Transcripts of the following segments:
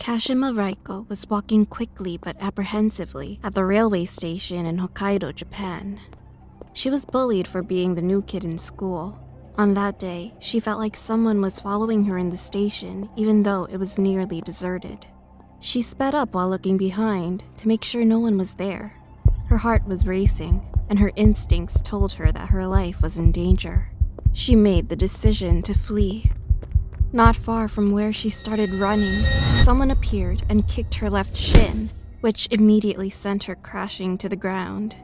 Kashima Raiko was walking quickly but apprehensively at the railway station in Hokkaido, Japan. She was bullied for being the new kid in school. On that day, she felt like someone was following her in the station even though it was nearly deserted. She sped up while looking behind to make sure no one was there. Her heart was racing, and her instincts told her that her life was in danger. She made the decision to flee. Not far from where she started running, someone appeared and kicked her left shin, which immediately sent her crashing to the ground.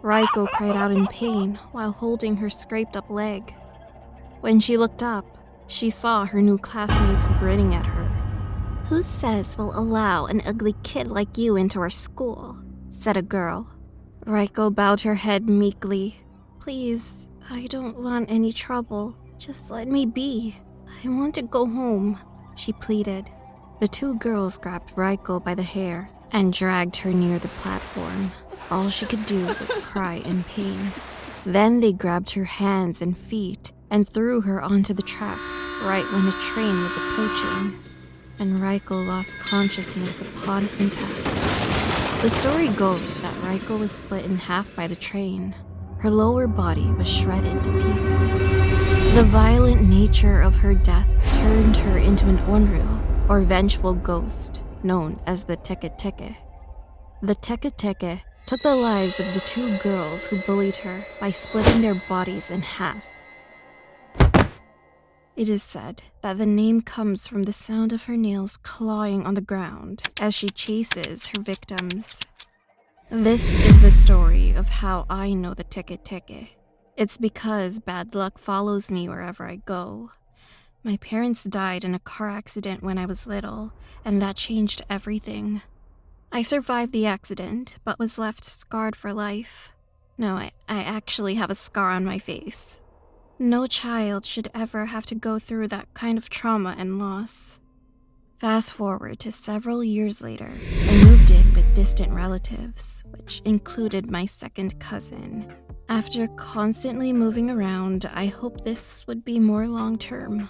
Raiko cried out in pain while holding her scraped-up leg. When she looked up, she saw her new classmates grinning at her. "Who says we'll allow an ugly kid like you into our school?" said a girl. Raiko bowed her head meekly. "Please, I don't want any trouble. Just let me be. I want to go home," she pleaded. The two girls grabbed Raiko by the hair and dragged her near the platform. All she could do was cry in pain. Then they grabbed her hands and feet and threw her onto the tracks right when a train was approaching, and Raiko lost consciousness upon impact. The story goes that Raiko was split in half by the train. Her lower body was shredded to pieces. The violent nature of her death turned her into an onryo, or vengeful ghost, known as the Teke Teke. The Teke Teke took the lives of the two girls who bullied her by splitting their bodies in half. It is said that the name comes from the sound of her nails clawing on the ground as she chases her victims. This is the story of how I know the Teke Teke. It's because bad luck follows me wherever I go. My parents died in a car accident when I was little, and that changed everything. I survived the accident, but was left scarred for life. No, I actually have a scar on my face. No child should ever have to go through that kind of trauma and loss. Fast forward to several years later, I moved in with distant relatives, which included my second cousin. After constantly moving around, I hoped this would be more long-term.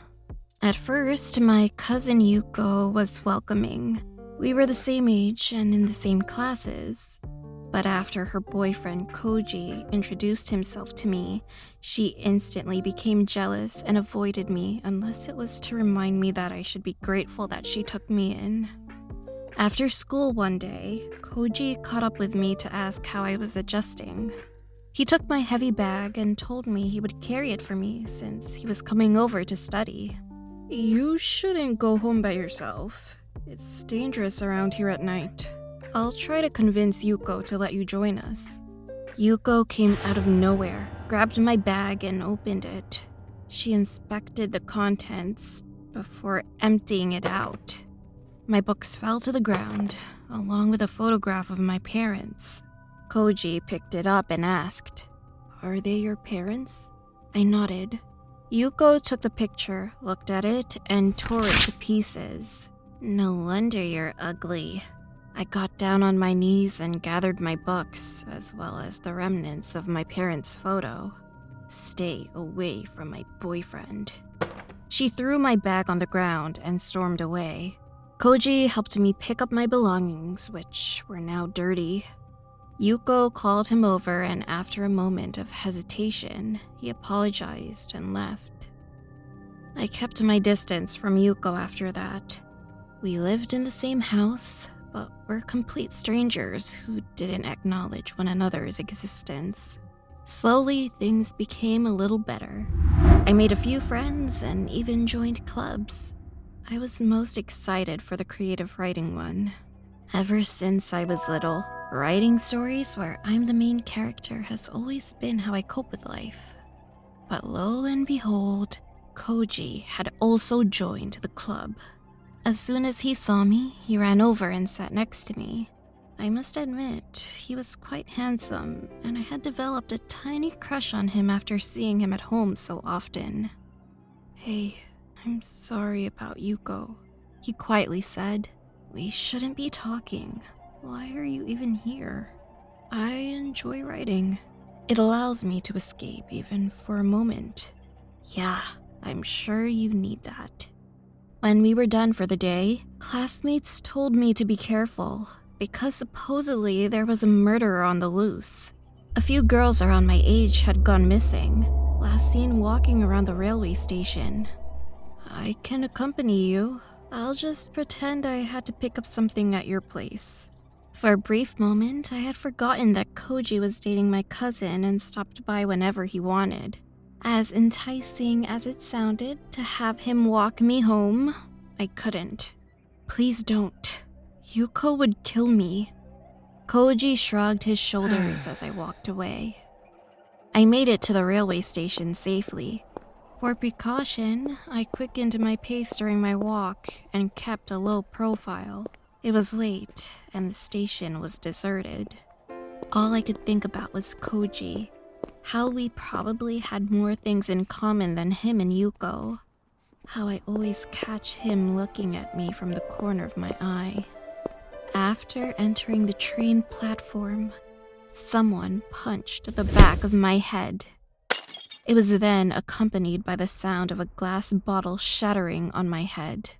At first, my cousin Yuko was welcoming. We were the same age and in the same classes. But after her boyfriend Koji introduced himself to me, she instantly became jealous and avoided me unless it was to remind me that I should be grateful that she took me in. After school one day, Koji caught up with me to ask how I was adjusting. He took my heavy bag and told me he would carry it for me since he was coming over to study. "You shouldn't go home by yourself. It's dangerous around here at night. I'll try to convince Yuko to let you join us." Yuko came out of nowhere, grabbed my bag and opened it. She inspected the contents before emptying it out. My books fell to the ground, along with a photograph of my parents. Koji picked it up and asked, "Are they your parents?" I nodded. Yuko took the picture, looked at it, and tore it to pieces. "No wonder you're ugly." I got down on my knees and gathered my books, as well as the remnants of my parents' photo. "Stay away from my boyfriend." She threw my bag on the ground and stormed away. Koji helped me pick up my belongings, which were now dirty. Yuko called him over, and after a moment of hesitation, he apologized and left. I kept my distance from Yuko after that. We lived in the same house, but were complete strangers who didn't acknowledge one another's existence. Slowly, things became a little better. I made a few friends and even joined clubs. I was most excited for the creative writing one. Ever since I was little, writing stories where I'm the main character has always been how I cope with life. But lo and behold, Koji had also joined the club. As soon as he saw me, he ran over and sat next to me. I must admit, he was quite handsome, and I had developed a tiny crush on him after seeing him at home so often. "Hey, I'm sorry about Yuko," he quietly said. "We shouldn't be talking. Why are you even here?" "I enjoy writing. It allows me to escape even for a moment." "Yeah, I'm sure you need that." When we were done for the day, classmates told me to be careful because supposedly there was a murderer on the loose. A few girls around my age had gone missing, last seen walking around the railway station. I can accompany you. I'll just pretend I had to pick up something at your place. For a brief moment, I had forgotten that Koji was dating my cousin and stopped by whenever he wanted. As enticing as it sounded to have him walk me home, I couldn't. Please don't. Yuko would kill me. Koji shrugged his shoulders as I walked away. I made it to the railway station safely. For precaution, I quickened my pace during my walk and kept a low profile. It was late, and the station was deserted. All I could think about was Koji, how we probably had more things in common than him and Yuko, how I always catch him looking at me from the corner of my eye. After entering the train platform, someone punched the back of my head. It was then accompanied by the sound of a glass bottle shattering on my head.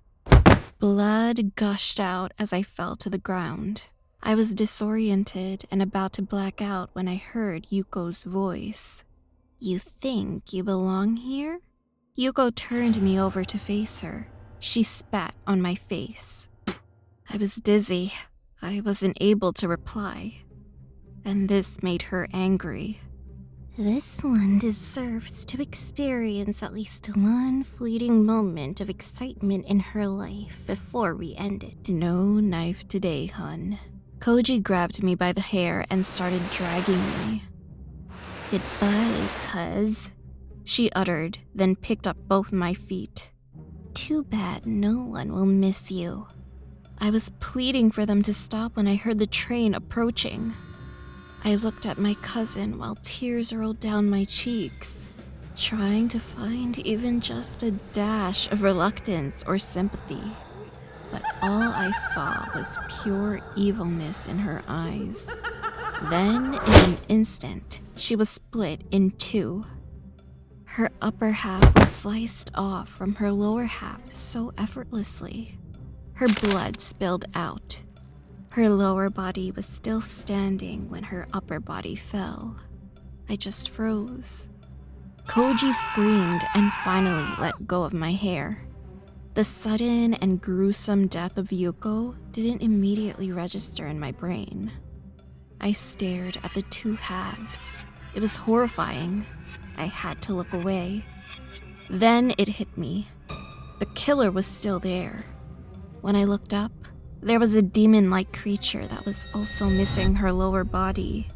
Blood gushed out as I fell to the ground. I was disoriented and about to black out when I heard Yuko's voice. "You think you belong here?" Yuko turned me over to face her. She spat on my face. I was dizzy. I wasn't able to reply. And this made her angry. "This one deserves to experience at least one fleeting moment of excitement in her life before we end it. No knife today, hun." Koji grabbed me by the hair and started dragging me. "Goodbye, cuz," she uttered, then picked up both my feet. "Too bad no one will miss you." I was pleading for them to stop when I heard the train approaching. I looked at my cousin while tears rolled down my cheeks, trying to find even just a dash of reluctance or sympathy. But all I saw was pure evilness in her eyes. Then, in an instant, she was split in two. Her upper half was sliced off from her lower half so effortlessly. Her blood spilled out. Her lower body was still standing when her upper body fell. I just froze. Koji screamed and finally let go of my hair. The sudden and gruesome death of Yuko didn't immediately register in my brain. I stared at the two halves. It was horrifying. I had to look away. Then it hit me. The killer was still there. When I looked up, there was a demon-like creature that was also missing her lower body.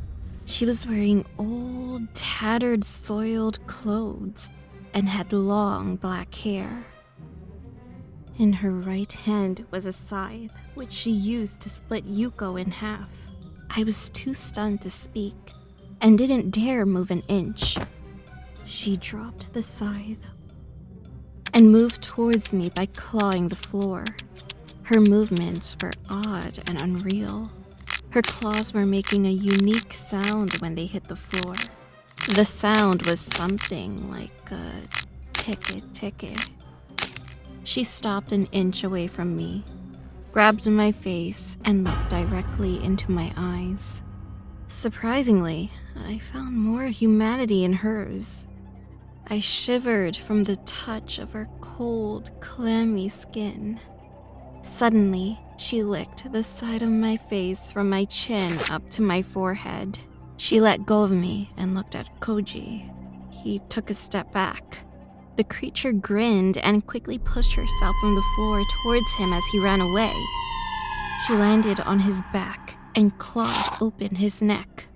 She was wearing old, tattered, soiled clothes and had long black hair. In her right hand was a scythe, which she used to split Yuko in half. I was too stunned to speak and didn't dare move an inch. She dropped the scythe and moved towards me by clawing the floor. Her movements were odd and unreal. Her claws were making a unique sound when they hit the floor. The sound was something like a teke teke. She stopped an inch away from me, grabbed my face, and looked directly into my eyes. Surprisingly, I found more humanity in hers. I shivered from the touch of her cold, clammy skin. Suddenly, she licked the side of my face from my chin up to my forehead. She let go of me and looked at Koji. He took a step back. The creature grinned and quickly pushed herself from the floor towards him as he ran away. She landed on his back and clawed open his neck.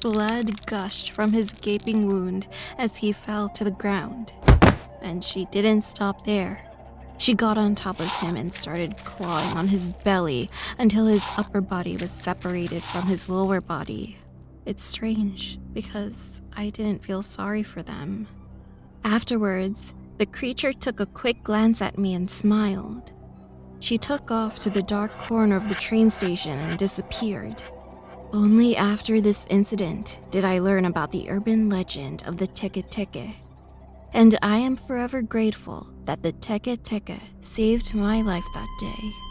Blood gushed from his gaping wound as he fell to the ground. And she didn't stop there. She got on top of him and started clawing on his belly until his upper body was separated from his lower body. It's strange because I didn't feel sorry for them. Afterwards, the creature took a quick glance at me and smiled. She took off to the dark corner of the train station and disappeared. Only after this incident did I learn about the urban legend of the Teke Teke. And I am forever grateful that the Teke Teke saved my life that day.